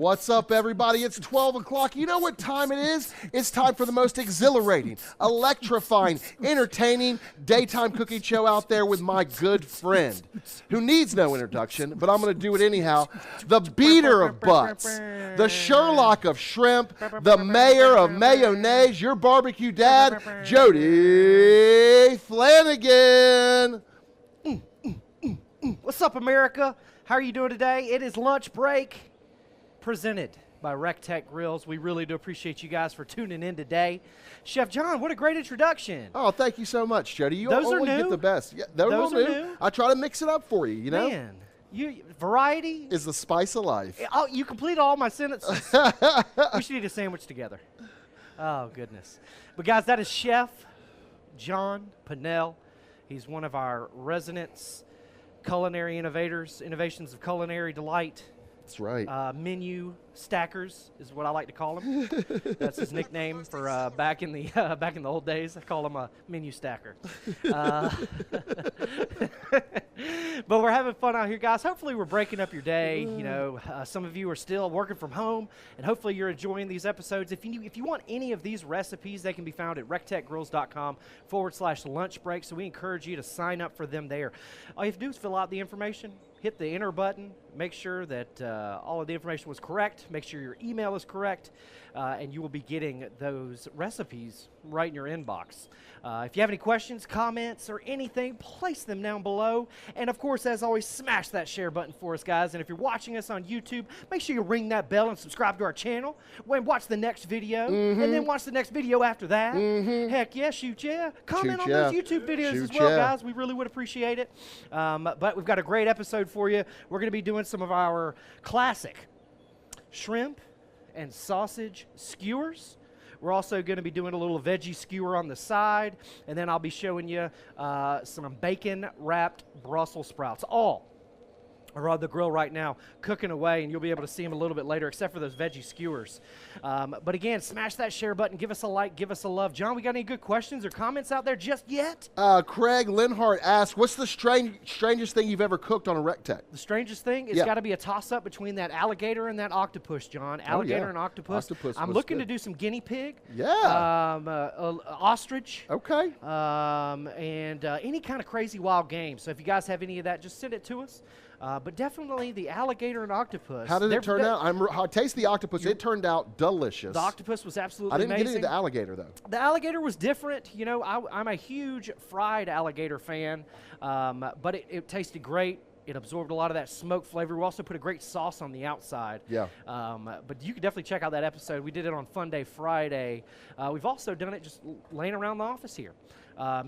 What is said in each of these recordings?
What's up, everybody? It's 12 o'clock. You know what time it is? It's time for the most exhilarating, electrifying, entertaining daytime cooking show out there with my good friend, who needs no introduction, but I'm going to do it anyhow. The beater of butts, the Sherlock of shrimp, the mayor of mayonnaise, your barbecue dad, Jody Flanagan. What's up, America? How are you doing today? It is lunch break, presented by RECTEQ Grills. We really do appreciate you guys for tuning in today. Chef John, what a great introduction. Oh, thank you so much, Jody. You Those only are new? get the best. Yeah, those are new. I try to mix it up for you, you know? Man, variety is the spice of life. Oh, you completed all my sentences. We should eat a sandwich together. Oh, goodness. But, guys, that is Chef John Pinnell. He's one of our residents, culinary innovations of Culinary Delight. That's right. Menu stackers is what I like to call him. That's his nickname for back in the old days. I call him a menu stacker. But we're having fun out here, guys. Hopefully, we're breaking up your day. You know, some of you are still working from home, and hopefully, you're enjoying these episodes. If you want any of these recipes, they can be found at recteqgrills.com/lunch break. So we encourage you to sign up for them there. All you have to do is fill out the information. Hit the enter button, make sure that all of the information was correct, make sure your email is correct, and you will be getting those recipes right in your inbox. If you have any questions, comments, or anything, place them down below. And, of course, as always, smash that share button for us, guys. And if you're watching us on YouTube, make sure you ring that bell and subscribe to our channel. Watch the next video, and then watch the next video after that. Heck yeah, shoot yeah. Comment on those YouTube videos as well, guys. We really would appreciate it. But we've got a great episode for you. We're going to be doing some of our classic shrimp and sausage skewers. We're also going to be doing a little veggie skewer on the side, and then I'll be showing you some bacon-wrapped Brussels sprouts. All are on the grill right now, cooking away, and you'll be able to see them a little bit later, except for those veggie skewers. But again, smash that share button, give us a like, give us a love. John, we got any good questions or comments out there just yet? Craig Linhart asked, what's the strangest thing you've ever cooked on a RECTEQ? The strangest thing? It's got to be a toss-up between that alligator and that octopus, John. Alligator and octopus. I'm looking to do some guinea pig. Yeah. Ostrich. Okay. And any kind of crazy wild game. So if you guys have any of that, just send it to us. But definitely the alligator and octopus. How did it turn out? I tasted the octopus. It turned out delicious. The octopus was absolutely amazing. I didn't get into the alligator, though. The alligator was different. You know, I'm a huge fried alligator fan, but it tasted great. It absorbed a lot of that smoke flavor. We also put a great sauce on the outside. Yeah. But you can definitely check out that episode. We did it on Fun Day Friday. We've also done it just laying around the office here.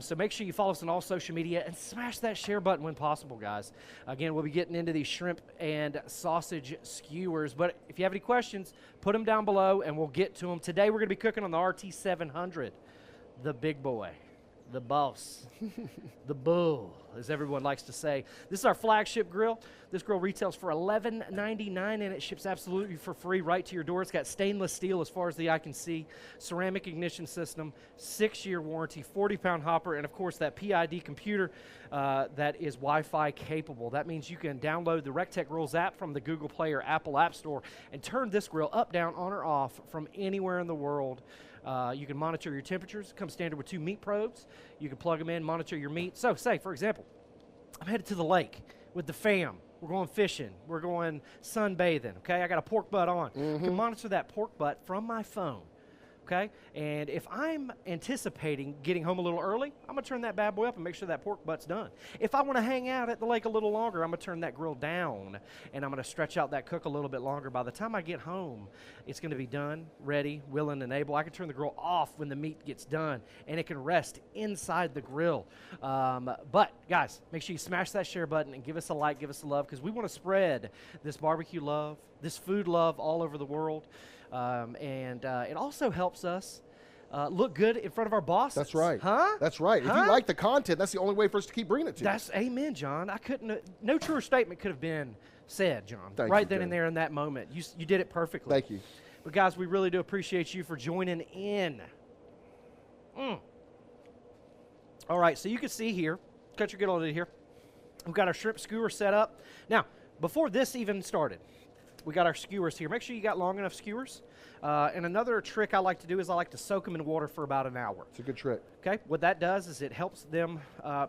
So make sure you follow us on all social media and smash that share button when possible, guys. Again, we'll be getting into these shrimp and sausage skewers. But if you have any questions, put them down below and we'll get to them. Today we're going to be cooking on the RT700, the big boy, the boss, the bull, as everyone likes to say. This is our flagship grill. This grill retails for $11.99, and it ships absolutely for free right to your door. It's got stainless steel as far as the eye can see, ceramic ignition system, 6-year warranty, 40-pound hopper, and, of course, that PID computer that is Wi-Fi capable. That means you can download the RECTEQ Grills app from the Google Play or Apple App Store and turn this grill up, down, on, or off from anywhere in the world. You can monitor your temperatures. It comes standard with 2 meat probes. You can plug them in, monitor your meat. So, say, for example, I'm headed to the lake with the fam. We're going fishing. We're going sunbathing, okay? I got a pork butt on. I can monitor that pork butt from my phone, okay? And if I'm anticipating getting home a little early, I'm going to turn that bad boy up and make sure that pork butt's done. If I want to hang out at the lake a little longer, I'm going to turn that grill down, and I'm going to stretch out that cook a little bit longer. By the time I get home, it's going to be done, ready, willing, and able. I can turn the grill off when the meat gets done, and it can rest inside the grill. But, guys, make sure you smash that share button and give us a like, give us a love, because we want to spread this barbecue love, this food love all over the world. It also helps us look good in front of our bosses. That's right. Huh? That's right. If you like the content, that's the only way for us to keep bringing it to you. That's amen, John. I couldn't. No truer statement could have been said, John. Right then and there in that moment. You did it perfectly. Thank you. But guys, we really do appreciate you for joining in. All right, so you can see here. Cut your good old here. We've got our shrimp skewer set up. Now, before this even started, we got our skewers here. Make sure you got long enough skewers. And another trick I like to do is I like to soak them in water for about an hour. It's a good trick. Okay, what that does is it helps them,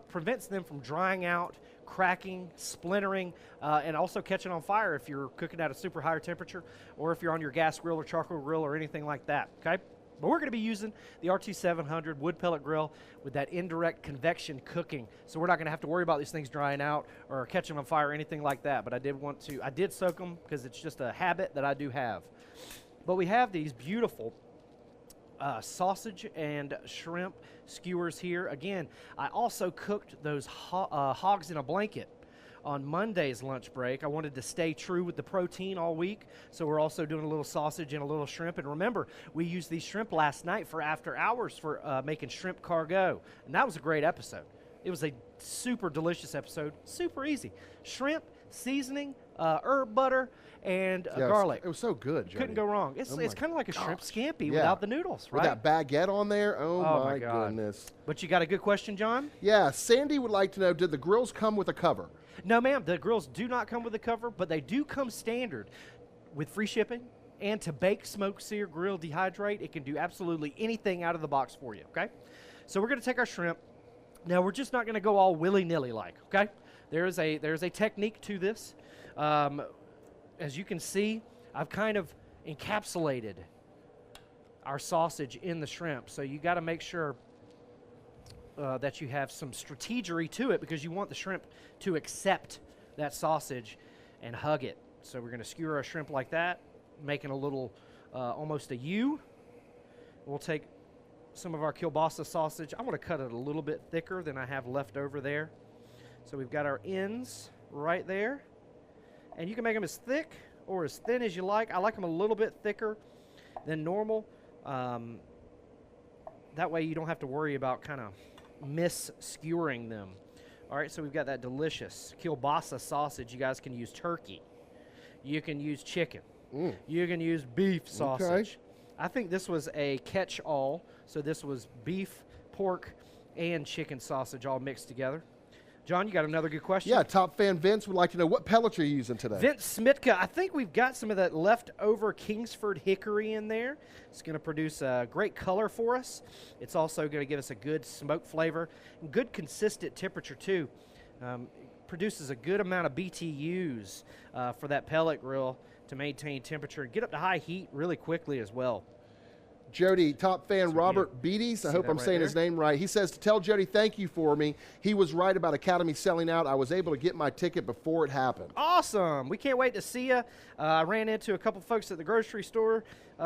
prevents them from drying out, cracking, splintering, and also catching on fire if you're cooking at a super high temperature or if you're on your gas grill or charcoal grill or anything like that, okay? But we're going to be using the RT700 wood pellet grill with that indirect convection cooking. So we're not going to have to worry about these things drying out or catching on fire or anything like that. But I did soak them because it's just a habit that I do have. But we have these beautiful sausage and shrimp skewers here. Again, I also cooked those hogs in a blanket on Monday's lunch break. I wanted to stay true with the protein all week, so we're also doing a little sausage and a little shrimp. And remember, we used these shrimp last night for after hours for making shrimp cargo, and that was a great episode. It was a super delicious episode, super easy. Shrimp, seasoning, herb butter, and garlic. It was so good, Jody. Couldn't go wrong. It's kind of like a shrimp scampi Yeah. without the noodles, right? With that baguette on there, oh my God. goodness. But you got a good question, John? Yeah, Sandy would like to know, did the grills come with a cover? No, ma'am. The grills do not come with a cover, but they do come standard with free shipping. And to bake, smoke, sear, grill, dehydrate, it can do absolutely anything out of the box for you, okay? So we're going to take our shrimp. Now, we're just not going to go all willy-nilly like, okay? There's a technique to this. As you can see, I've kind of encapsulated our sausage in the shrimp. So you got to make sure that you have some strategery to it because you want the shrimp to accept that sausage and hug it. So we're going to skewer our shrimp like that, making a little, almost a U. We'll take some of our kielbasa sausage. I'm going to cut it a little bit thicker than I have left over there. So we've got our ends right there. And you can make them as thick or as thin as you like. I like them a little bit thicker than normal. That way you don't have to worry about kind of mis-skewering them. All right, so we've got that delicious kielbasa sausage. You guys can use turkey. You can use chicken. You can use beef sausage. Okay. I think this was a catch-all. So this was beef, pork, and chicken sausage all mixed together. John, you got another good question? Yeah, top fan Vince would like to know, what pellets are you using today? Vince Smitka, I think we've got some of that leftover Kingsford hickory in there. It's going to produce a great color for us. It's also going to give us a good smoke flavor and good consistent temperature too. It produces a good amount of BTUs for that pellet grill to maintain temperature and get up to high heat really quickly as well. Jody, top fan Robert Beatties, I hope I'm saying his name right. He says to tell Jody thank you for me. He was right about Academy selling out. I was able to get my ticket before it happened. Awesome. We can't wait to see you. I ran into a couple folks at the grocery store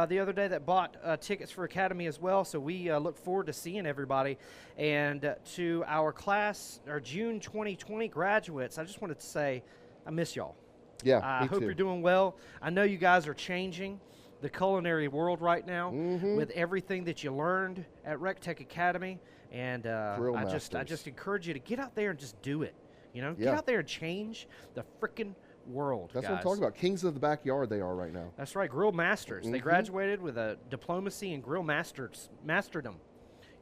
the other day that bought tickets for Academy as well, so we look forward to seeing everybody. And to our class, our June 2020 graduates, I just wanted to say I miss y'all. Yeah, I hope you're doing well. I know you guys are changing the culinary world right now with everything that you learned at RECTEQ Academy, and I just encourage you to get out there and just do it. You know, get out there and change the frickin' world. That's guys. what I'm talking about. Kings of the backyard they are right now. That's right, grill masters. They graduated with a diplomacy in grill masterdom.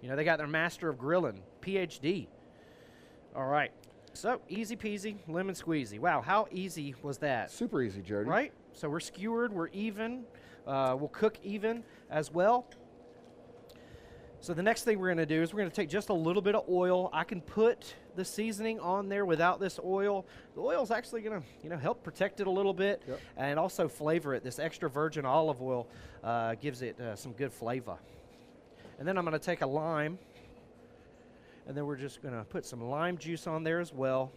You know, they got their master of grilling, PhD. All right. So, easy peasy, lemon squeezy. Wow, how easy was that? Super easy, Jody. Right? So we're skewered, we're even. We'll cook even as well. So the next thing we're going to do is we're going to take just a little bit of oil. I can put the seasoning on there without this oil. The oil is actually going to, help protect it a little bit and also flavor it. This extra virgin olive oil gives it some good flavor. And then I'm going to take a lime, and then we're just going to put some lime juice on there as well.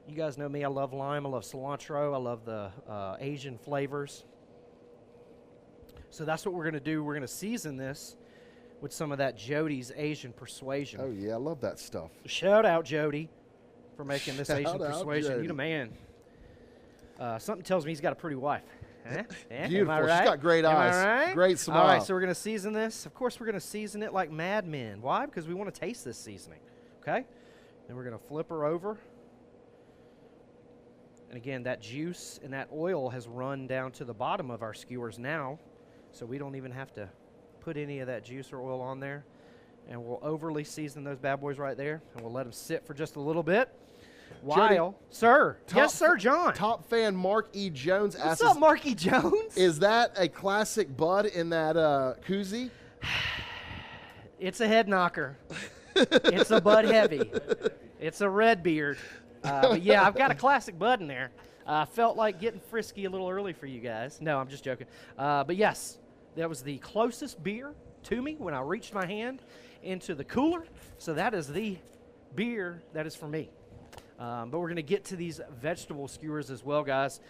You guys know me, I love lime, I love cilantro, I love the Asian flavors. So that's what we're going to do. We're going to season this with some of that Jody's Asian Persuasion. Oh, yeah, I love that stuff. Shout out, Jody, for making this Asian Persuasion. Jody. You the man. Something tells me he's got a pretty wife. Beautiful. Am I right? She's got great eyes. Am I right? Great smile. All right, so we're going to season this. Of course, we're going to season it like Mad Men. Why? Because we want to taste this seasoning. Okay? Then we're going to flip her over. And again, that juice and that oil has run down to the bottom of our skewers now, so we don't even have to put any of that juice or oil on there. And we'll overly season those bad boys right there, and we'll let them sit for just a little bit. While, sir. Top- Yes, sir, John. Top fan Mark E. Jones What's asks, up, Marky Jones? is that a classic bud in that koozie? It's a head knocker. It's a Bud Heavy. It's a red beard. But yeah, I've got a classic Bud in there. I felt like getting frisky a little early for you guys. No, I'm just joking. But yes, that was the closest beer to me when I reached my hand into the cooler. So that is the beer that is for me. But we're going to get to these vegetable skewers as well, guys.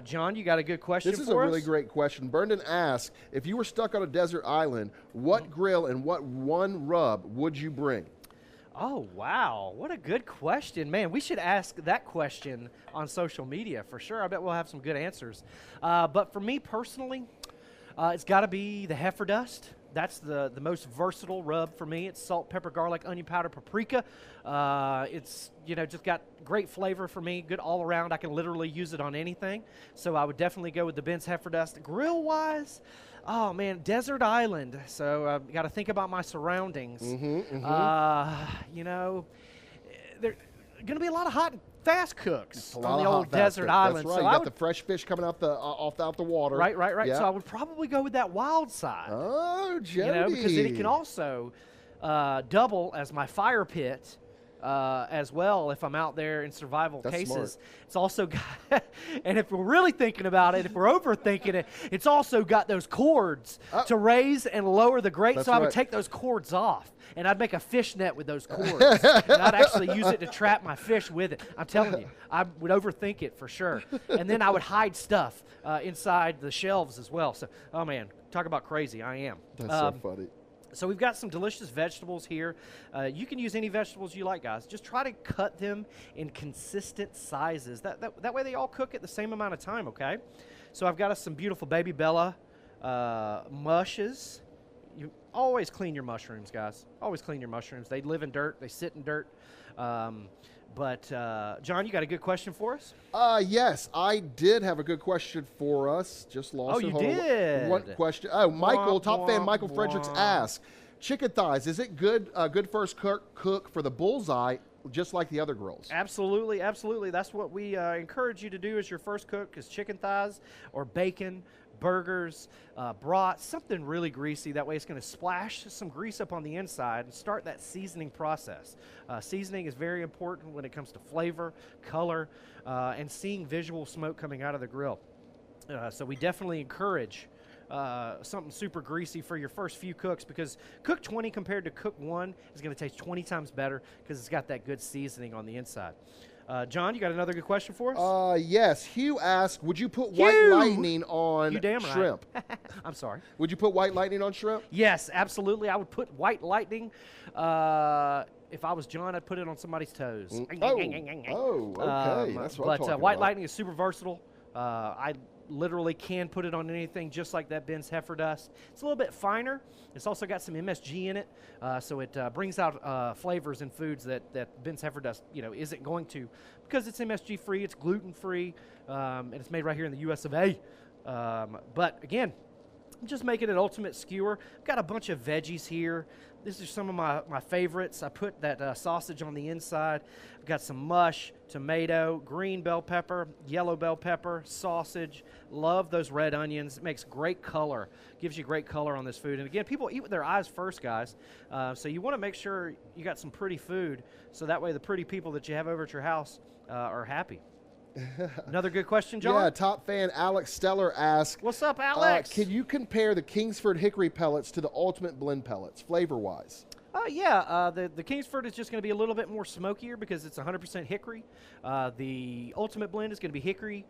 John, you got a good question for us? This is a really great question. Brendan asks, if you were stuck on a desert island, what grill and what one rub would you bring? Oh, wow. What a good question. Man, we should ask that question on social media for sure. I bet we'll have some good answers. But for me personally, it's got to be the heifer dust. That's the most versatile rub for me. It's salt, pepper, garlic, onion powder, paprika. It's, just got great flavor for me, good all around. I can literally use it on anything. So I would definitely go with the Ben's heifer dust. Grill-wise, oh, man, desert island. So I've got to think about my surroundings. There's going to be a lot of hot and fast cooks on the old desert island. That's right. So You got the fresh fish coming out the water. Right. Yeah. So I would probably go with that wild side. Oh, Jody. Because it can also double as my fire pit as well if I'm out there in survival cases. Smart. It's also got, and if we're really thinking about it, if we're overthinking it, it's also got those cords to raise and lower the grate. That's so I would right. take those cords off, and I'd make a fish net with those cords. And I'd actually use it to trap my fish with it. I'm telling you, I would overthink it for sure. And then I would hide stuff inside the shelves as well. So, oh man, talk about crazy. I am. That's so funny. So we've got some delicious vegetables here. You can use any vegetables you like, guys. Just try to cut them in consistent sizes. That way they all cook at the same amount of time, okay? So I've got us some beautiful Baby Bella mushes. You always clean your mushrooms, guys. Always clean your mushrooms. They live in dirt. They sit in dirt. But John, you got a good question for us? Yes, I did have a good question for us. Just lost it. you Hold on. did? What question? Oh, Michael, top fan womp, Michael Fredericks asks, chicken thighs, is it good first cook for the bullseye, just like the other grills? Absolutely. That's what we encourage you to do as your first cook, is chicken thighs or bacon, burgers, brats, something really greasy. That way it's going to splash some grease up on the inside and start that seasoning process. Seasoning is very important when it comes to flavor, color, and seeing visual smoke coming out of the grill. So we definitely encourage something super greasy for your first few cooks, because cook 20 compared to cook 1 is going to taste 20 times better because it's got that good seasoning on the inside. John, you got another good question for us? Yes. Hugh asked, would you put white lightning on shrimp? Right. I'm sorry. Would you put white lightning on shrimp? Yes, absolutely. I would put white lightning. If I was John, I'd put it on somebody's toes. Okay. That's what I'm talking white about. lightning is super versatile. I literally can put it on anything, just like that Ben's heifer dust. It's a little bit finer. It's also got some MSG in it, so it brings out flavors in foods that Ben's heifer dust, isn't going to, because it's MSG free, it's gluten free, and it's made right here in the U.S. of A. But again, I'm just making an ultimate skewer. I've got a bunch of veggies here. These are some of my favorites. I put that sausage on the inside. I've got some mush, tomato, green bell pepper, yellow bell pepper, sausage. Love those red onions. It makes great color. Gives you great color on this food. And again, people eat with their eyes first, guys. So you want to make sure you got some pretty food, so that way the pretty people that you have over at your house are happy. Another good question, John? Yeah, top fan Alex Steller asks, what's up, Alex? Can you compare the Kingsford hickory pellets to the ultimate blend pellets, flavor-wise? The Kingsford is just going to be a little bit more smokier because it's 100% hickory. The ultimate blend is going to be hickory,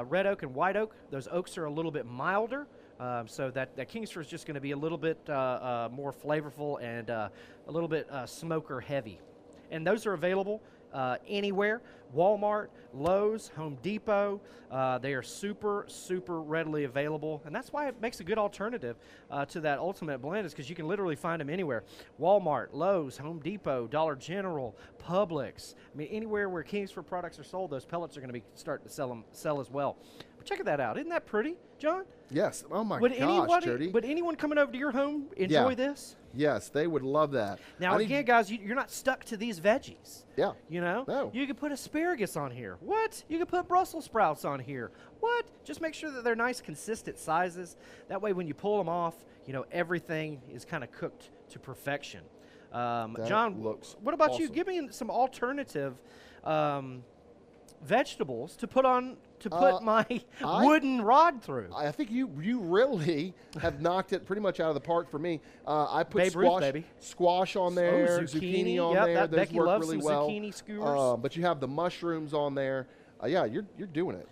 red oak, and white oak. Those oaks are a little bit milder, so that Kingsford is just going to be a little bit more flavorful and a little bit smoker heavy. And those are available anywhere. Walmart, Lowe's, Home Depot. They are super, super readily available. And that's why it makes a good alternative to that ultimate blend, is because you can literally find them anywhere. Walmart, Lowe's, Home Depot, Dollar General, Publix. I mean, anywhere where Kingsford products are sold, those pellets are going to be starting to sell as well. Check that out. Isn't that pretty, John? Yes. Oh my Would gosh, Jody. Would anyone coming over to your home enjoy Yeah. this? Yes, they would love that. Now, again, guys, you're not stuck to these veggies. Yeah. You know? No. You could put asparagus on here. What? You could put Brussels sprouts on here. What? Just make sure that they're nice, consistent sizes. That way, when you pull them off, you know, everything is kind of cooked to perfection. John, looks what about you? awesome. Give me some alternative vegetables to put on my wooden rod through. I think you really have knocked it pretty much out of the park for me. I put Babe Ruth, baby. squash on there, zucchini on yep, there. That Those Becky work loves really some well. zucchini skewers. But you have the mushrooms on there. Yeah, you're doing it.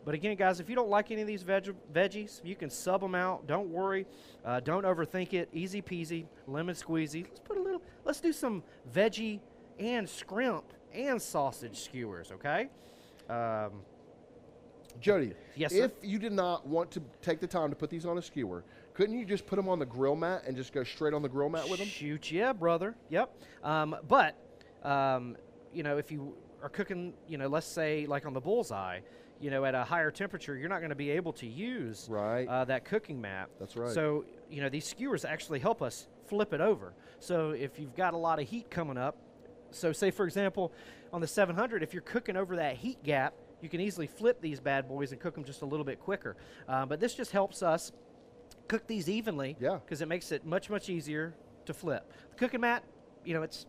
But again, guys, if you don't like any of these veggies, you can sub them out. Don't worry. Don't overthink it. Easy peasy, lemon squeezy. Let's do some veggie and shrimp and sausage skewers, okay? Jody, Yes, sir. if you did not want to take the time to put these on a skewer, couldn't you just put them on the grill mat and just go straight on the grill mat with them? Shoot, yeah, brother. Yep. You know, if you are cooking, you know, let's say like on the bullseye, you know, at a higher temperature, you're not going to be able to use that cooking mat. That's right. So, you know, these skewers actually help us flip it over. So if you've got a lot of heat coming up, so say, for example, on the 700, if you're cooking over that heat gap, you can easily flip these bad boys and cook them just a little bit quicker. But this just helps us cook these evenly because it makes it much, much easier to flip. The cooking mat, you know, it's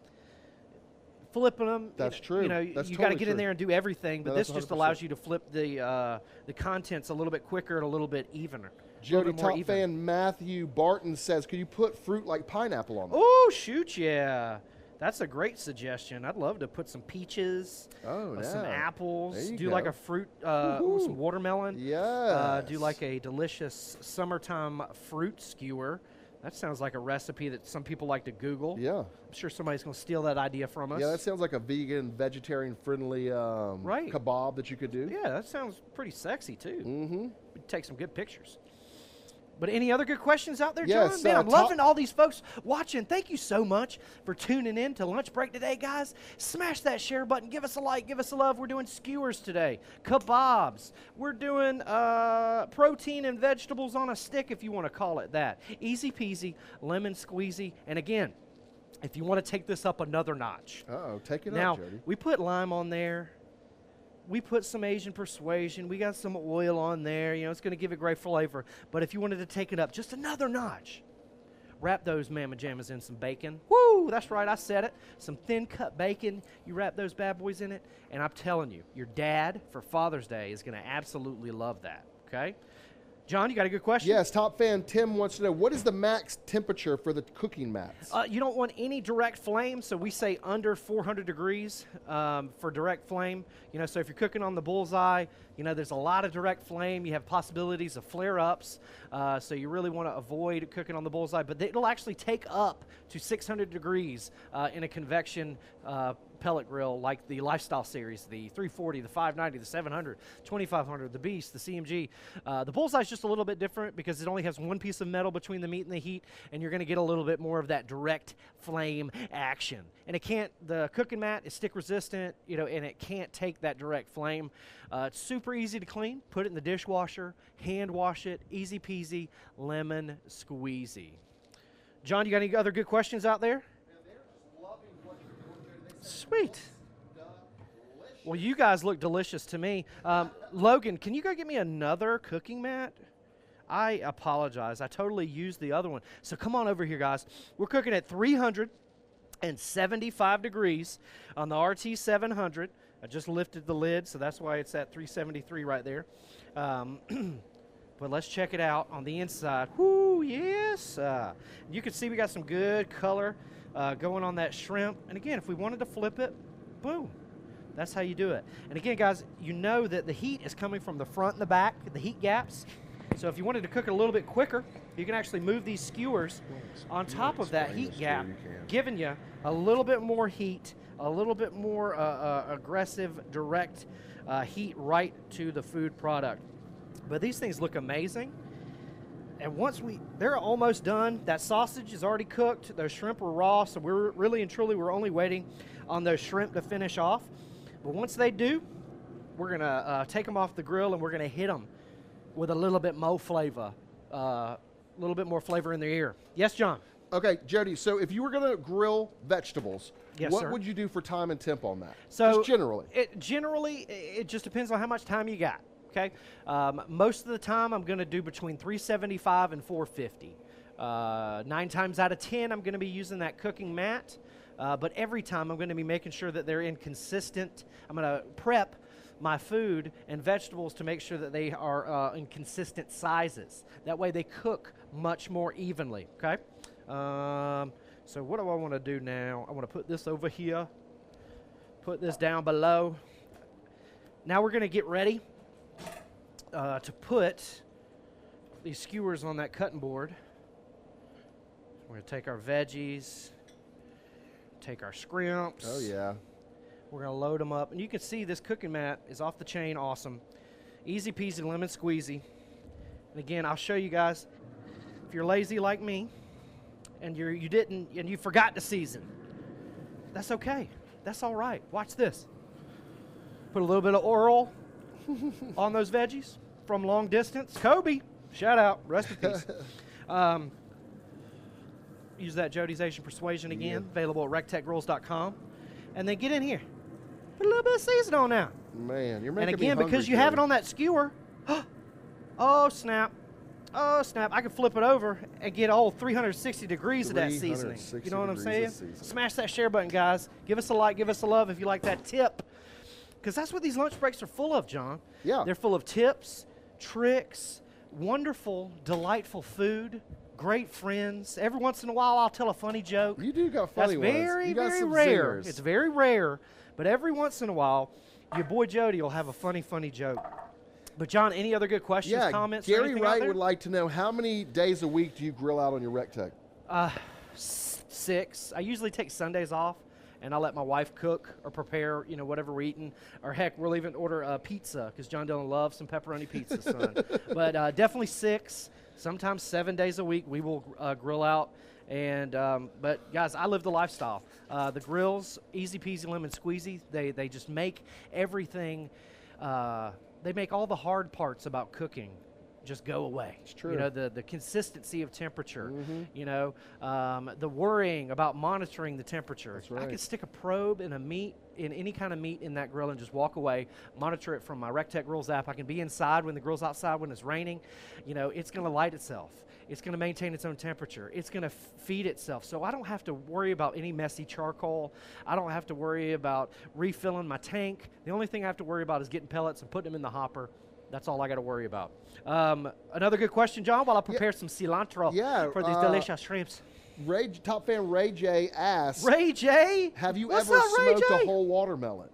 flipping them. That's true. You know, That's you got to totally get in true. there and do everything, but No, this that's just 100%. allows you to flip the contents a little bit quicker and a little bit evener. Jody, top fan Matthew Barton says, could you put fruit like pineapple on them? Oh, shoot, yeah. That's a great suggestion. I'd love to put some peaches, some apples, do like a fruit, some watermelon. Yes. Do like a delicious summertime fruit skewer. That sounds like a recipe that some people like to Google. Yeah. I'm sure somebody's going to steal that idea from us. Yeah, that sounds like a vegan, vegetarian-friendly kebab that you could do. Yeah, that sounds pretty sexy, too. Mm-hmm. We'd take some good pictures. But any other good questions out there, Yes, John? Man, I'm loving all these folks watching. Thank you so much for tuning in to Lunch Break today, guys. Smash that share button. Give us a like. Give us a love. We're doing skewers today, kebabs. We're doing protein and vegetables on a stick, if you want to call it that. Easy peasy, lemon squeezy. And again, if you want to take this up another notch. Uh-oh, take it now, up, Jody. we put lime on there. We put some Asian persuasion. We got some oil on there. You know, it's going to give it great flavor. But if you wanted to take it up just another notch, wrap those mamma jammas in some bacon. Woo, that's right, I said it. Some thin cut bacon. You wrap those bad boys in it, and I'm telling you, your dad for Father's Day is going to absolutely love that, okay? John, you got a good question? Yes, top fan Tim wants to know, what is the max temperature for the cooking mats? You don't want any direct flame, so we say under 400 degrees for direct flame. You know, so if you're cooking on the bullseye, you know, there's a lot of direct flame. You have possibilities of flare-ups, so you really want to avoid cooking on the bullseye. But it'll actually take up to 600 degrees in a convection pellet grill like the Lifestyle Series, the 340, the 590, the 700, 2500, the Beast, the CMG. The Bullseye's just a little bit different because it only has one piece of metal between the meat and the heat, and you're going to get a little bit more of that direct flame action. And it can't, the cooking mat is stick resistant, you know, and it can't take that direct flame. It's super easy to clean. Put it in the dishwasher, hand wash it, easy peasy, lemon squeezy. John, you got any other good questions out there? Sweet. Well, you guys look delicious to me. Logan, can you go get me another cooking mat? I apologize. I totally used the other one. So come on over here, guys. We're cooking at 375 degrees on the RT 700. I just lifted the lid, so that's why it's at 373 right there. But let's check it out on the inside. Whoo, yes. You can see we got some good color going on that shrimp. And again, if we wanted to flip it, boom. That's how you do it. And again, guys, you know that the heat is coming from the front and the back, the heat gaps. So if you wanted to cook it a little bit quicker, you can actually move these skewers on top of that heat gap, giving you a little bit more heat, a little bit more aggressive, direct heat right to the food product. But these things look amazing. And once they're almost done. That sausage is already cooked. Those shrimp were raw, so we're really and truly, we're only waiting on those shrimp to finish off. But once they do, we're gonna take them off the grill and we're gonna hit them with a little bit more flavor, a little bit more flavor in their ear. Yes, John? Okay, Jody, so if you were going to grill vegetables, Yes, what sir. would you do for time and temp on that? So just generally. It just depends on how much time you got. Okay, most of the time I'm going to do between 375 and 450. 9 times out of 10, I'm going to be using that cooking mat, but every time I'm going to be making sure that they're in consistent. I'm going to prep my food and vegetables to make sure that they are in consistent sizes. That way they cook much more evenly. Okay. So what do I want to do now? I want to put this over here, put this down below. Now we're going to get ready to put these skewers on that cutting board. We're going to take our veggies, take our scrimps. Oh, yeah. We're going to load them up. And you can see this cooking mat is off the chain awesome. Easy peasy lemon squeezy. And again, I'll show you guys, if you're lazy like me, and you forgot to season, that's okay. That's all right. Watch this. Put a little bit of oil on those veggies from long distance. Kobe, shout out, rest in peace. Use that Jody's Asian Persuasion again, available at recteqgrills.com. And then get in here. Put a little bit of season on now. Man, you're making me And again, hungry, because you have it Jody. on that skewer, oh snap, oh snap, I can flip it over and get a whole 360 degrees of that seasoning. 360 You know what I'm degrees saying? of seasoning. Smash that share button, guys. Give us a like, give us a love if you like that tip. Because that's what these lunch breaks are full of, John. Yeah. They're full of tips, tricks, wonderful, delightful food, great friends. Every once in a while, I'll tell a funny joke. You do got funny That's ones. very, You got very some rare. zingers. It's very rare, but every once in a while, your boy Jody will have a funny, funny joke. But John, any other good questions, comments, or Gary anything out Wright there? would like to know, how many days a week do you grill out on your RECTEQ? 6. I usually take Sundays off, and I'll let my wife cook or prepare, whatever we're eating. Or heck, we'll even order pizza, because John Dillon loves some pepperoni pizza, son. But definitely 6, sometimes 7 days a week we will grill out. And but guys, I live the lifestyle. The grills, easy peasy lemon squeezy. They just make everything. They make all the hard parts about cooking just go away. It's true. The consistency of temperature. The worrying about monitoring the temperature. That's right. I can stick a probe in any kind of meat in that grill and just walk away, monitor it from my RECTEQ Grills app. I can be inside when the grill's outside when it's raining. It's going to light itself. It's going to maintain its own temperature. It's going to feed itself. So I don't have to worry about any messy charcoal. I don't have to worry about refilling my tank. The only thing I have to worry about is getting pellets and putting them in the hopper. That's all I got to worry about. Another good question, John, while I prepare some cilantro for these delicious shrimps. Top fan Ray J asks, Ray J? have you What's ever up, Ray smoked J? a whole watermelon?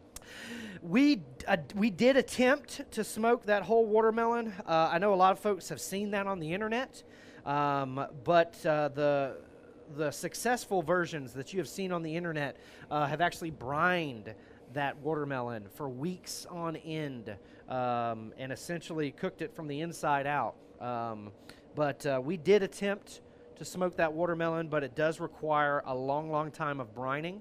We did attempt to smoke that whole watermelon. I know a lot of folks have seen that on the internet, but the successful versions that you have seen on the internet have actually brined that watermelon for weeks on end and essentially cooked it from the inside out. But we did attempt to smoke that watermelon, but it does require a long, long time of brining.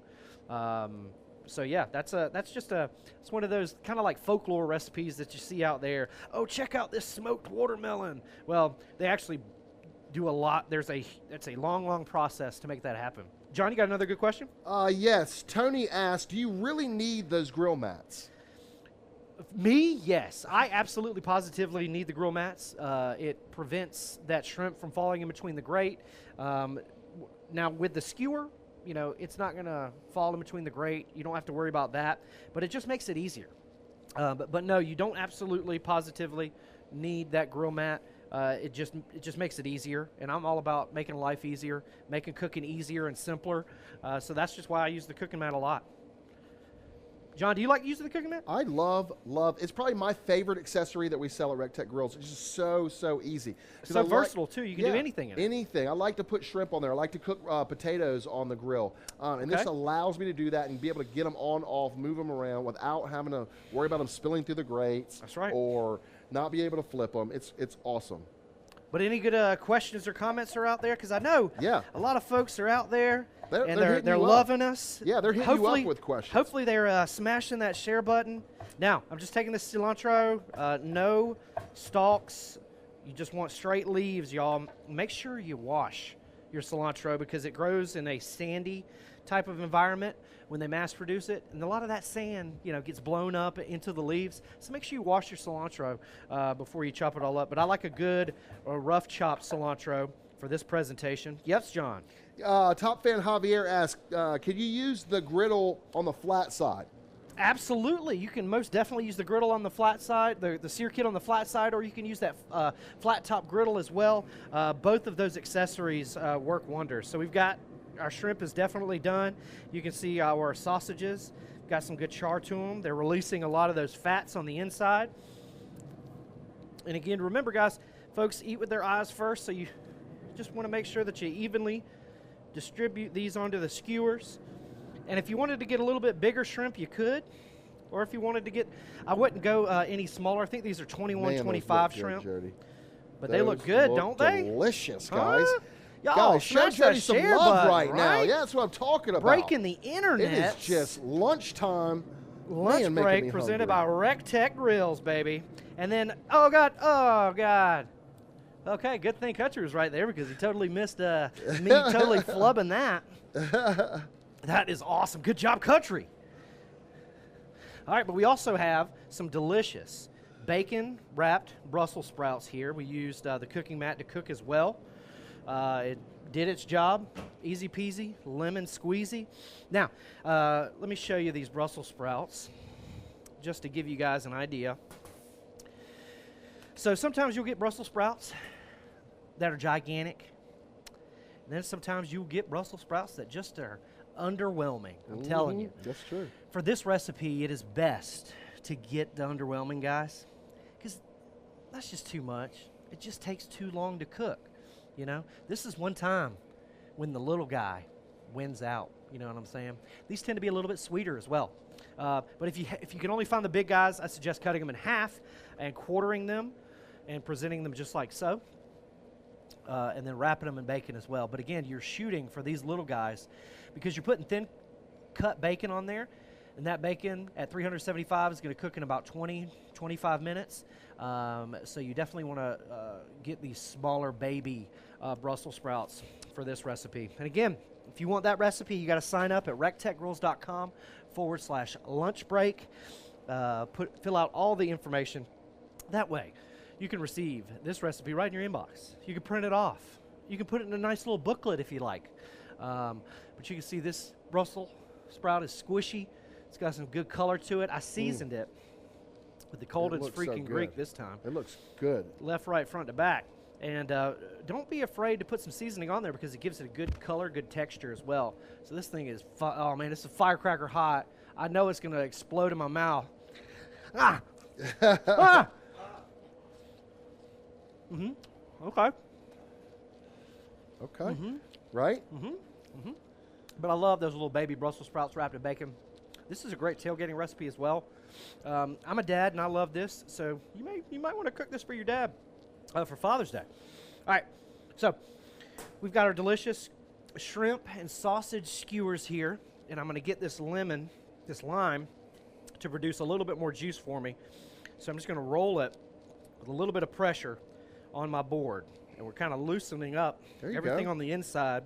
So yeah, it's one of those kind of like folklore recipes that you see out there. Oh, check out this smoked watermelon. Well, they actually do a lot. It's a long, long process to make that happen. John, you got another good question? Yes. Tony asked, do you really need those grill mats? Me, yes. I absolutely positively need the grill mats. It prevents that shrimp from falling in between the grate. Now, with the skewer, it's not going to fall in between the grate. You don't have to worry about that, but it just makes it easier. But no, you don't absolutely positively need that grill mat. It just makes it easier, and I'm all about making life easier, making cooking easier and simpler. So that's just why I use the cooking mat a lot. John, do you like using the cooking mat? I love. It's probably my favorite accessory that we sell at RECTEQ Grills. It's just so easy. So versatile too. You can do anything in it. Anything. I like to put shrimp on there. I like to cook potatoes on the grill, and this allows me to do that and be able to get them on, off, move them around without having to worry about them spilling through the grates. That's right. Or not be able to flip them. It's awesome. But any good questions or comments are out there? Because I know a lot of folks are out there they're loving us. Yeah, they're hitting you up with questions. Hopefully they're smashing that share button. Now, I'm just taking this cilantro, no stalks, you just want straight leaves, y'all, make sure you wash your cilantro because it grows in a sandy type of environment when they mass produce it, and a lot of that sand, you know, gets blown up into the leaves. So make sure you wash your cilantro before you chop it all up. But I like a good rough chopped cilantro for this presentation. Yes, John. Top fan Javier asked, can you use the griddle on the flat side? Absolutely. You can most definitely use the griddle on the flat side, the sear kit on the flat side, or you can use that flat top griddle as well. Both of those accessories work wonders. So we've got our shrimp is definitely done. You can see our sausages got some good char to them. They're releasing a lot of those fats on the inside. And again, remember guys, folks eat with their eyes first, so you just want to make sure that you evenly distribute these onto the skewers. And if you wanted to get a little bit bigger shrimp, you could. Or if you wanted to get, I wouldn't go any smaller. I think these are 21, 25 shrimp. Good, but they look good, don't they? Delicious, guys. Y'all, guys, show Jody some love right now. Yeah, that's what I'm talking about. Breaking the internet. It is just lunchtime. Lunch break presented by RECTEQ Grills, baby. And then, oh God. Okay, good thing Kutcher was right there because he totally missed me totally flubbing that. That is awesome. Good job, Country. All right, but we also have some delicious bacon-wrapped Brussels sprouts here. We used the cooking mat to cook as well. It did its job. Easy peasy, lemon squeezy. Now, let me show you these Brussels sprouts just to give you guys an idea. So sometimes you'll get Brussels sprouts that are gigantic. And then sometimes you'll get Brussels sprouts that just are underwhelming. I'm telling you. That's true. For this recipe, it is best to get the underwhelming, guys, because that's just too much. It just takes too long to cook. You know, this is one time when the little guy wins out. You know what I'm saying? These tend to be a little bit sweeter as well. But if you can only find the big guys, I suggest cutting them in half and quartering them and presenting them just like so. And then wrapping them in bacon as well. But again, you're shooting for these little guys because you're putting thin cut bacon on there. And that bacon at 375 is going to cook in about 20-25 minutes. So you definitely want to get these smaller baby Brussels sprouts for this recipe. And again, if you want that recipe, you got to sign up at recteqgrills.com/lunch break. Fill out all the information. That way, you can receive this recipe right in your inbox. You can print it off. You can put it in a nice little booklet if you like. But you can see this Brussels sprout is squishy. It's got some good color to it. I seasoned it with the Colden's freaking Greek this time. It looks good. Left, right, front to back. And don't be afraid to put some seasoning on there because it gives it a good color, good texture as well. So this thing is, oh man, this is firecracker hot. I know it's going to explode in my mouth. Ah! Ah! Okay. Okay. Right? But I love those little baby Brussels sprouts wrapped in bacon. This is a great tailgating recipe as well. I'm a dad and I love this, so you might want to cook this for your dad for Father's Day. All right, so we've got our delicious shrimp and sausage skewers here, and I'm going to get this lime, to produce a little bit more juice for me. So I'm just going to roll it with a little bit of pressure on my board, and we're kind of loosening up everything on the inside,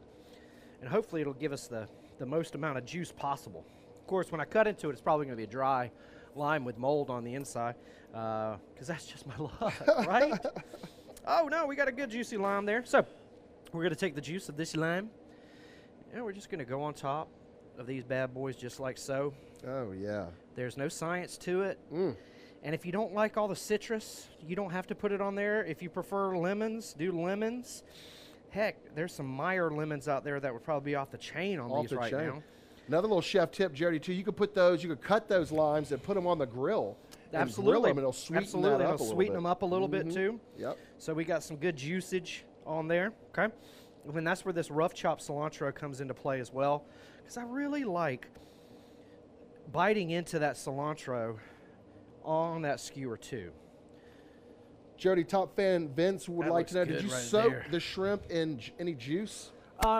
and hopefully it'll give us the most amount of juice possible. Of course, when I cut into it, it's probably going to be a dry lime with mold on the inside, because that's just my luck, right? Oh, no, we got a good juicy lime there. So we're going to take the juice of this lime, and we're just going to go on top of these bad boys just like so. Oh, yeah. There's no science to it. And if you don't like all the citrus, you don't have to put it on there. If you prefer lemons, do lemons. Heck, there's some Meyer lemons out there that would probably be off the chain on these right now. Another little chef tip, Jody, too. You could put those, you could cut those limes and put them on the grill. Absolutely. And grill them, and it'll sweeten that up it'll sweeten them up a little bit, too. Yep. So we got some good juicage on there, okay? And then that's where this rough chopped cilantro comes into play as well, because I really like biting into that cilantro on that skewer, too. Jody, top fan Vince would like to know, did you soak the shrimp in any juice?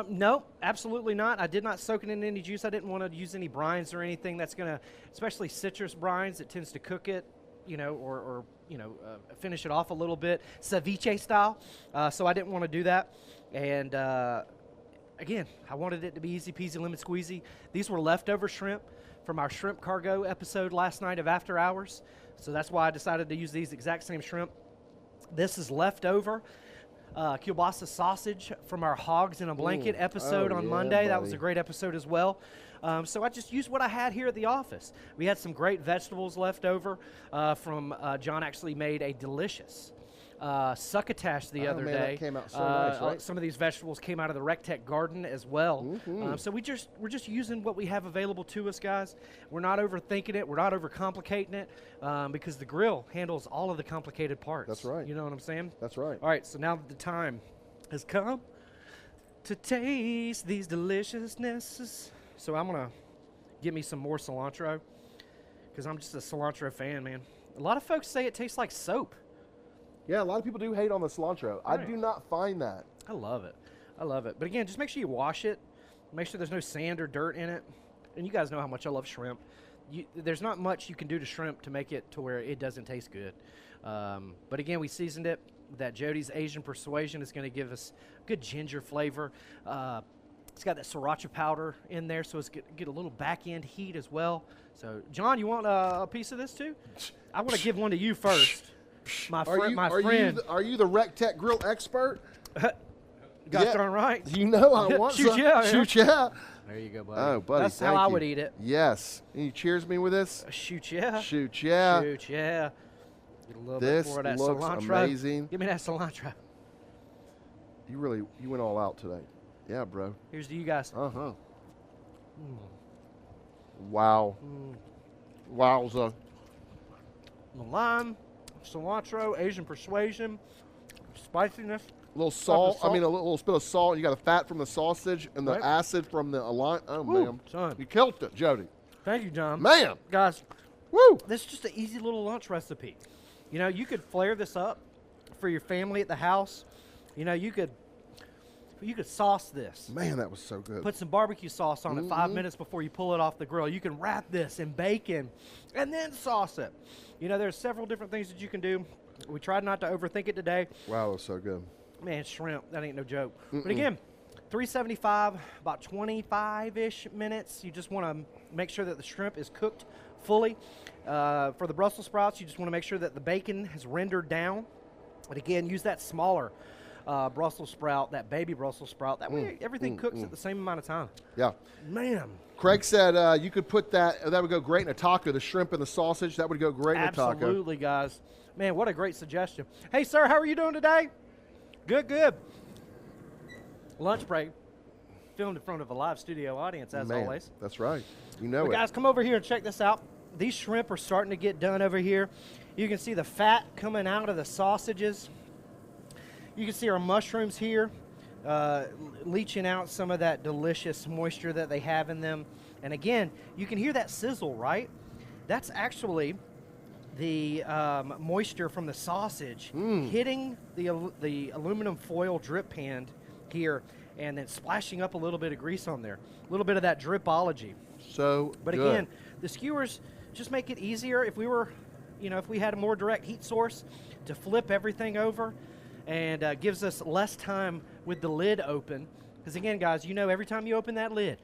No, absolutely not. I did not soak it in any juice. I didn't want to use any brines or anything that's going to, especially citrus brines, it tends to cook it you know, or finish it off a little bit, ceviche style. So I didn't want to do that. And again, I wanted it to be easy peasy lemon squeezy. These were leftover shrimp from our shrimp cargo episode last night of After Hours. So that's why I decided to use these exact same shrimp. This is leftover kielbasa sausage from our Hogs in a Blanket episode on Monday. Buddy. That was a great episode as well. So I just used what I had here at the office. We had some great vegetables left over from John actually made a delicious succotash the other day. That came out so nice, right? Some of these vegetables came out of the RECTEQ garden as well. So we're just using what we have available to us, guys. We're not overthinking it. We're not overcomplicating it because the grill handles all of the complicated parts. That's right. You know what I'm saying? That's right. All right, so now that the time has come to taste these deliciousnesses. So I'm going to get me some more cilantro because I'm just a cilantro fan, man. A lot of folks say it tastes like soap. Yeah, a lot of people do hate on the cilantro. Right. I do not find that. I love it. I love it. But again, just make sure you wash it. Make sure there's no sand or dirt in it. And you guys know how much I love shrimp. There's not much you can do to shrimp to make it to where it doesn't taste good. But again, we seasoned it. That Jody's Asian Persuasion is going to give us good ginger flavor. It's got that sriracha powder in there, so it's get a little back-end heat as well. So, John, you want a piece of this too? I want to give one to you first. My friend. Are you the RECTEQ grill expert? Got darn right. You know I want Shoot some. yeah. Shoot yeah. There you go, buddy. Oh, buddy, That's how I would eat it. Yes. Can you cheers me with this? Shoot yeah. Shoot yeah. Shoot yeah. Get a little This bit more of that looks cilantro. amazing. Give me that cilantro. You went all out today. Yeah, bro. Here's to you guys. Uh-huh. Wow. Wowza. The lime, cilantro, Asian Persuasion, spiciness. A little salt. I mean, a little bit of salt. You got the fat from the sausage and the Right. acid from the alliance. Oh, Woo, man. son. You killed it, Jody. Thank you, John. Man. Guys, Woo. this is just an easy little lunch recipe. You know, you could flare this up for your family at the house. You know, you could sauce this. Man, that was so good. Put some barbecue sauce on it 5 minutes before you pull it off the grill. You can wrap this in bacon and then sauce it. You know, there's several different things that you can do. We tried not to overthink it today. Wow, that was so good. Man, shrimp, that ain't no joke. But again, $3.75, about 25-ish minutes. You just want to make sure that the shrimp is cooked fully. For the Brussels sprouts, you just want to make sure that the bacon has rendered down. And again, use that smaller Brussels sprout, that baby Brussels sprout. That way everything cooks at the same amount of time. Yeah. Man. Craig said you could put that would go great in a taco, the shrimp and the sausage. That would go great in a taco. Absolutely, guys. Man, what a great suggestion. Hey, sir, how are you doing today? Good, good. Lunch break. Filmed in front of a live studio audience, as always. That's right. You know But it. guys, come over here and check this out. These shrimp are starting to get done over here. You can see the fat coming out of the sausages. You can see our mushrooms here leaching out some of that delicious moisture that they have in them. And again, you can hear that sizzle, right? That's actually the moisture from the sausage hitting the aluminum foil drip pan here and then splashing up a little bit of grease on there. A little bit of that dripology. But Again, the skewers just make it easier if we were, if we had a more direct heat source to flip everything over, and gives us less time with the lid open. Because again, guys, every time you open that lid,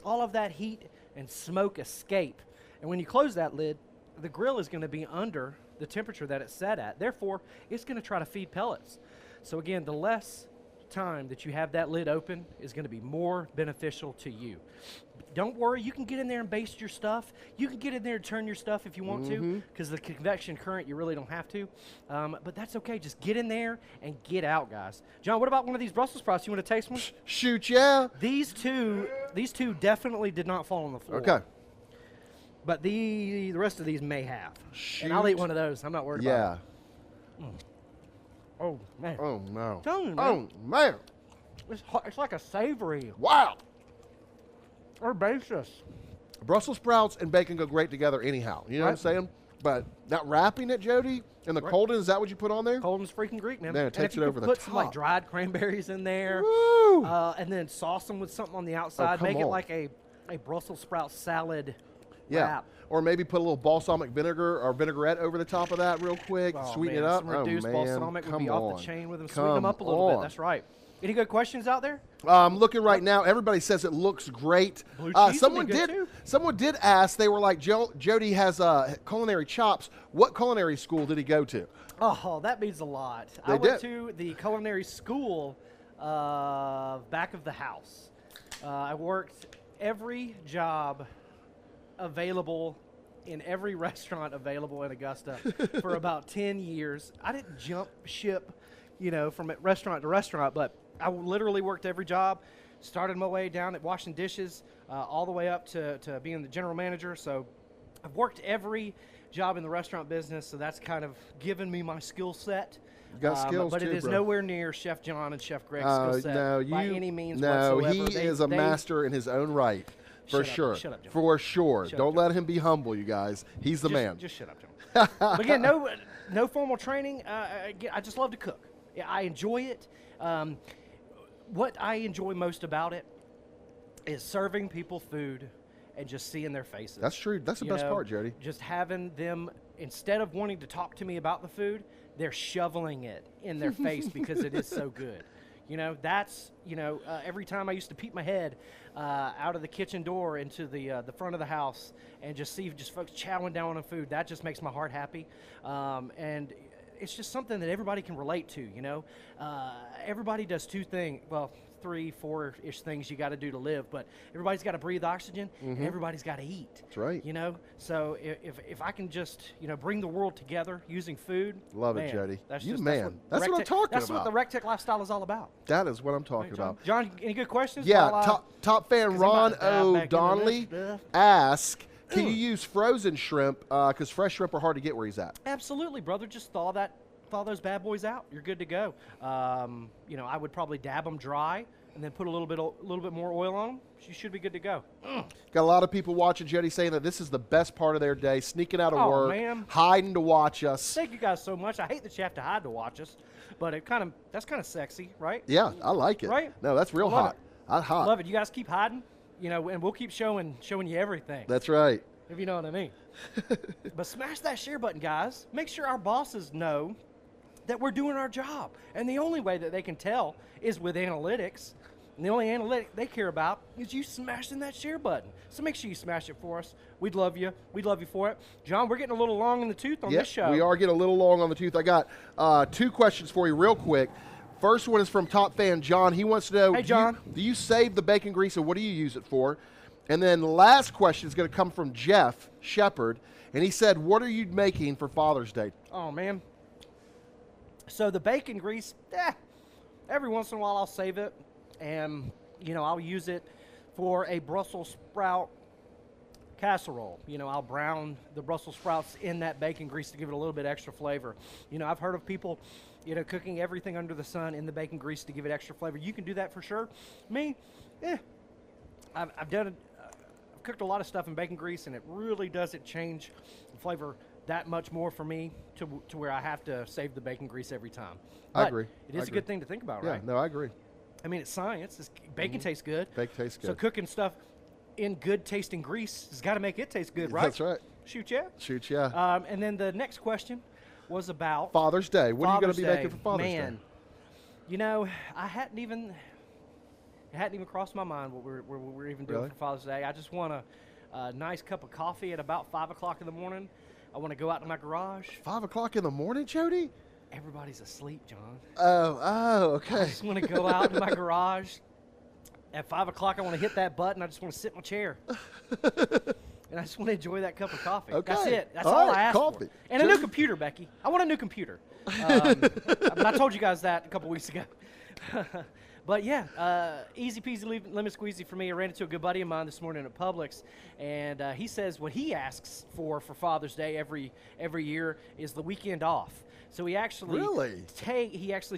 all of that heat and smoke escape. And when you close that lid, the grill is going to be under the temperature that it's set at. Therefore, it's going to try to feed pellets. So again, the less time that you have that lid open is going to be more beneficial to you. Don't worry, you can get in there and baste your stuff. You can get in there and turn your stuff if you want to, because the convection current, you really don't have to. But that's okay. Just get in there and get out, guys. John, what about one of these Brussels sprouts? You want to taste one? Shoot, yeah. These two definitely did not fall on the floor. Okay. But the rest of these may have. Shoot. And I'll eat one of those. I'm not worried about it. Yeah. Oh, man. Oh, no. Telling you, man. Oh, man. It's like a savory Wow. herbaceous. Brussels sprouts and bacon go great together anyhow. You know what I'm saying? But that wrapping it, Jody, and the Colden, is that what you put on there? Colden's freaking Greek, man. Man, it And takes if you it could over the put some like top. dried cranberries in there, Woo! and then sauce them with something on the outside. come Make it on. like a Brussels sprout salad Yeah. Wrap. Or maybe put a little balsamic vinegar or vinaigrette over the top of that real quick. Oh, Sweeten man, it up. Some reduced oh, man. balsamic would be Come off on. the chain with them. Come Sweeten them up a little bit. on. That's right. Any good questions out there? I'm looking right now. Everybody says it looks great. Blue cheese Someone would be good, did. too. Someone did ask. They were like, Jody has culinary chops. What culinary school did he go to? Oh, that means a lot. I went to the culinary school back of the house. I worked every job available in every restaurant available in Augusta for about 10 years. I didn't jump ship, from restaurant to restaurant, but I literally worked every job. Started my way down at washing dishes, all the way up to being the general manager. So I've worked every job in the restaurant business, so that's kind of given me my skill set. You got skills but too, it is bro. nowhere near Chef John and Chef Greg's skill set by any means no, whatsoever. he is a master in his own right, for sure. Shut up, John. For sure. Shut Don't up, let him be humble, you guys. He's the man. Just shut up, John. But again, no formal training. I just love to cook. Yeah, I enjoy it. What I enjoy most about it is serving people food and just seeing their faces. That's true. That's the best part, Jody. Just having them, instead of wanting to talk to me about the food, they're shoveling it in their face because it is so good. Every time I used to peek my head out of the kitchen door into the front of the house and just see just folks chowing down on food, that just makes my heart happy. And it's just something that everybody can relate to, Everybody does two things, well, 3, 4-ish things you got to do to live, but everybody's got to breathe oxygen, and everybody's got to eat. That's right. So if I can just, bring the world together using food. Love man, it, Jody. That's That's what what I'm talking about. That's what the RECTEQ lifestyle is all about. That is what I'm talking Right, John? about. John, any good questions? Yeah, top fan 'cause I'm Ron about to dive O. back into Donnelly this stuff. asked, can you use frozen shrimp? Because fresh shrimp are hard to get where he's at. Absolutely, brother. Just thaw those bad boys out. You're good to go. I would probably dab them dry and then put a little bit more oil on them. You should be good to go. Got a lot of people watching Jody saying that this is the best part of their day, sneaking out of work, man. hiding to watch us. Thank you guys so much. I hate that you have to hide to watch us, but that's kind of sexy, right? Yeah, I like it. Right? No, that's real hot. Hot. Love it. You guys keep hiding, and we'll keep showing you everything. That's right. If you know what I mean. But smash that share button, guys. Make sure our bosses know that we're doing our job. And the only way that they can tell is with analytics. And the only analytic they care about is you smashing that share button. So make sure you smash it for us. We'd love you. We'd love you for it. John, we're getting a little long in the tooth on this show. We are getting a little long on the tooth. I got 2 questions for you real quick. First one is from top fan John. He wants to know, hey, John. Do you save the bacon grease and what do you use it for? And then the last question is going to come from Jeff Shepard. And he said, what are you making for Father's Day? Oh, man. So the bacon grease, every once in a while I'll save it. And, I'll use it for a Brussels sprout casserole. I'll brown the Brussels sprouts in that bacon grease to give it a little bit extra flavor. I've heard of people, cooking everything under the sun in the bacon grease to give it extra flavor. You can do that for sure. Me, I've done it. I've cooked a lot of stuff in bacon grease, and it really doesn't change the flavor that much more for me to where I have to save the bacon grease every time. But I agree. It is a good thing to think about, yeah, right? No, I agree. I mean, it's science. Bacon tastes good. Bacon tastes good. So cooking stuff in good tasting grease has got to make it taste good, right? That's right. Shoot, yeah. Shoot, yeah. And then the next question was about Father's Day. What are you going to be Day. making for Father's Day? Man, I hadn't even crossed my mind what we're even doing Really? for Father's Day. I just want a nice cup of coffee at about 5 o'clock in the morning. I want to go out to my garage. 5 o'clock in the morning, Jody? Everybody's asleep, John. Oh, okay. I just want to go out to my garage. At 5 o'clock, I want to hit that button. I just want to sit in my chair. And I just want to enjoy that cup of coffee. Okay. That's it. That's All all right, I ask coffee. for. And a new computer, Becky. I want a new computer. But I told you guys that a couple weeks ago. But yeah, easy peasy lemon squeezy for me. I ran into a good buddy of mine this morning at Publix, and he says what he asks for Father's Day every year is the weekend off. So he actually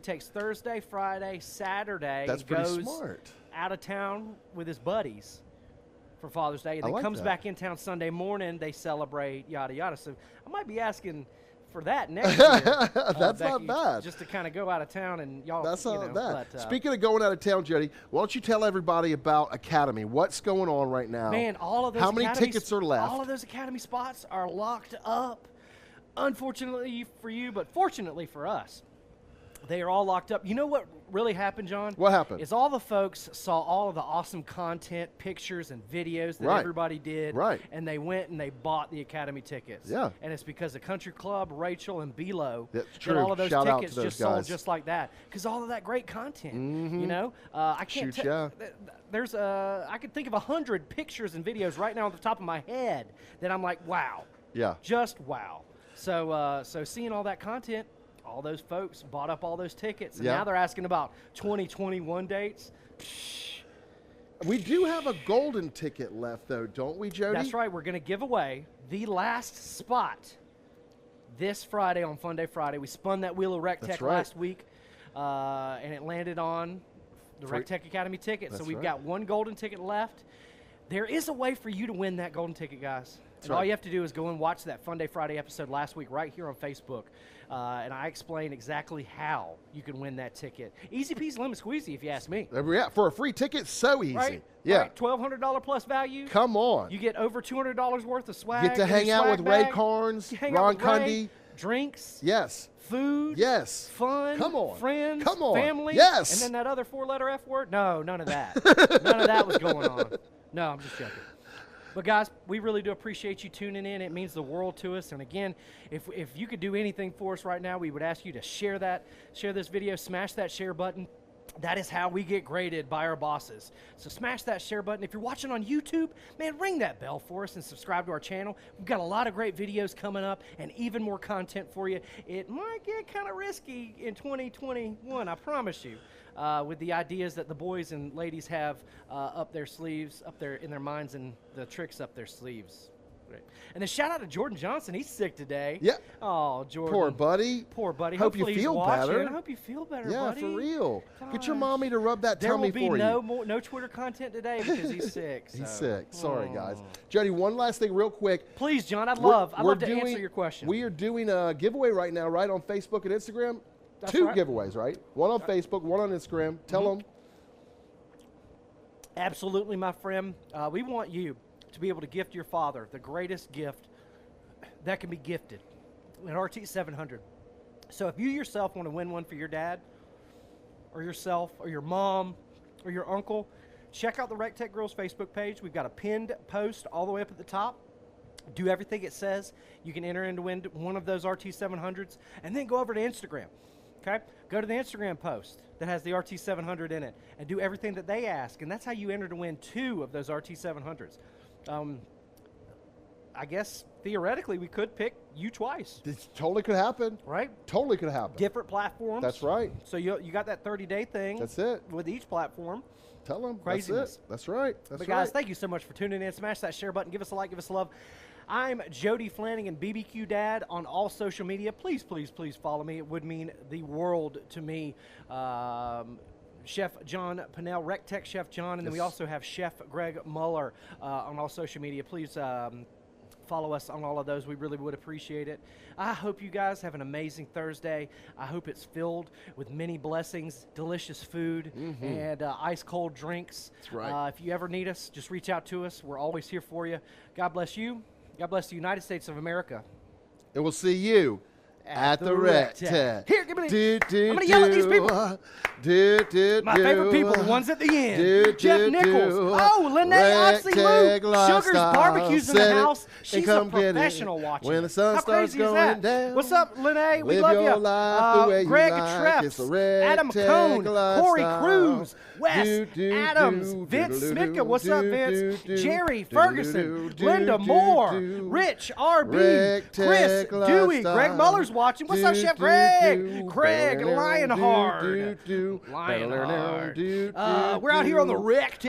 takes Thursday, Friday, Saturday. That's and pretty goes smart. out of town with his buddies for Father's Day, and then like comes that. back in town Sunday morning. They celebrate, yada yada. So I might be asking for that next year. That's Becky, not bad. Just to kind of go out of town and y'all. That's not bad. But, Speaking of going out of town, Jody, why don't you tell everybody about Academy? What's going on right now? Man, all of those. How many tickets are left? All of those Academy spots are locked up. Unfortunately for you, but fortunately for us, they are all locked up. You know what really happened, John? What happened? Is all the folks saw all of the awesome content, pictures, and videos that everybody did. Right. And they went and they bought the Academy tickets. Yeah. And it's because the Country Club, Rachel, and Belo, That's that true. all of those Shout out tickets to those just sold guys. just like that. Because all of that great content, Mhm. you know? I can't Shoot, tell. There's I could think of 100 pictures and videos right now on the top of my head that I'm like, wow. Yeah. Just wow. So seeing all that content, all those folks bought up all those tickets, and Yeah. now they're asking about 2021 dates. We do have a golden ticket left, though, don't we, Jody? That's right. We're going to give away the last spot this Friday on Fun Day Friday. We spun that wheel of RECTEQ right. last week, and it landed on the RECTEQ Academy ticket. So That's we've right. got one golden ticket left. There is a way for you to win that golden ticket, guys. And all right. you have to do is go and watch that Fun Day Friday episode last week right here on Facebook. And I explain exactly how you can win that ticket. Easy peasy lemon squeezy, if you ask me. Yeah, for a free ticket, so easy. Right? Yeah. Right? $1,200 plus value. Come on. You get over $200 worth of swag. Get to in your hang out swag with Ray bag. Carnes, You hang out Ron with Ray, Cundy. drinks, Yes. food, Yes. fun, Come on. friends, Come on. family, Yes. and then that other four-letter F word. No, none of that. None of that was going on. No, I'm just joking. But guys, we really do appreciate you tuning in. It means the world to us. And again, if you could do anything for us right now, we would ask you to share this video, smash that share button. That is how we get graded by our bosses. So smash that share button. If you're watching on YouTube, man, ring that bell for us and subscribe to our channel. We've got a lot of great videos coming up and even more content for you. It might get kind of risky in 2021, I promise you, with the ideas that the boys and ladies have up their sleeves, up there in their minds, and the tricks up their sleeves. Right. And then shout out to Jordan Johnson. He's sick today. Yeah. Oh, Jordan. Poor buddy. Poor buddy. Hope you Hopefully he's feel watching. better. I hope you feel better, Yeah, buddy. for real. Get your Gosh. mommy to rub that There tummy will be for you. no Twitter content today because he's sick. He's so. sick. Sorry, guys. Oh. Jody, one last thing real quick. Please, John, I'd We're love to doing- answer your question. We are doing a giveaway right now, right, on Facebook and Instagram. That's Two right. giveaways, right? One on Facebook, one on Instagram. Tell them. Absolutely, my friend. We want you to be able to gift your father the greatest gift that can be gifted, an RT700. So if you yourself want to win one for your dad, or yourself, or your mom, or your uncle, check out the RECTEQ Girls Facebook page. We've got a pinned post all the way up at the top. Do everything it says. You can enter in to win one of those RT700s, and then go over to Instagram. Okay? Go to the Instagram post that has the RT700 in it, and do everything that they ask, and that's how you enter to win 2 of those RT700s. I guess theoretically we could pick you twice, This totally could happen. right? Totally could happen. Different platforms. That's right. So you got that 30-day thing. That's it. With each platform. Tell them. Craziness. That's it. That's right. That's But guys, right. thank you so much for tuning in. Smash that share button. Give us a like. Give us a love. I'm Jody Flanagan, BBQ Dad, on all social media. Please, please, please follow me. It would mean the world to me. Chef John Pinnell, RECTEQ Chef John, and then we Yes. also have Chef Greg Muller on all social media. Please follow us on all of those. We really would appreciate it. I hope you guys have an amazing Thursday. I hope it's filled with many blessings, delicious food, and ice-cold drinks. That's right. If you ever need us, just reach out to us. We're always here for you. God bless you. God bless the United States of America. And we'll see you at the RECTEQ. Here, give me I'm I'm gonna yell at these people. My favorite people, the ones at the end. Jeff Nichols. Oh, Lene Oxley Lou. Sugar's Barbecues in the house. She's a professional watching. When the sun How starts crazy is going that? down. What's up, Lene? We Live love your you. life the way you Greg like. It's a Treps, Adam RECTEQ Cohn, Corey lifestyle. Cruz, Wes Do, Adams, do, Vince do, Smitka. do, What's up, do, Vince? do, Jerry do, Ferguson, do, Linda do, Moore, do. Rich RB, RECTEQ Chris Dewey, Greg lifestyle. Muller's watching. What's up, Do, Chef do, Greg? do. Craig Do, do, Lionheart. do, do. Lionheart. Do, do, We're out here on the do. RECTEQ.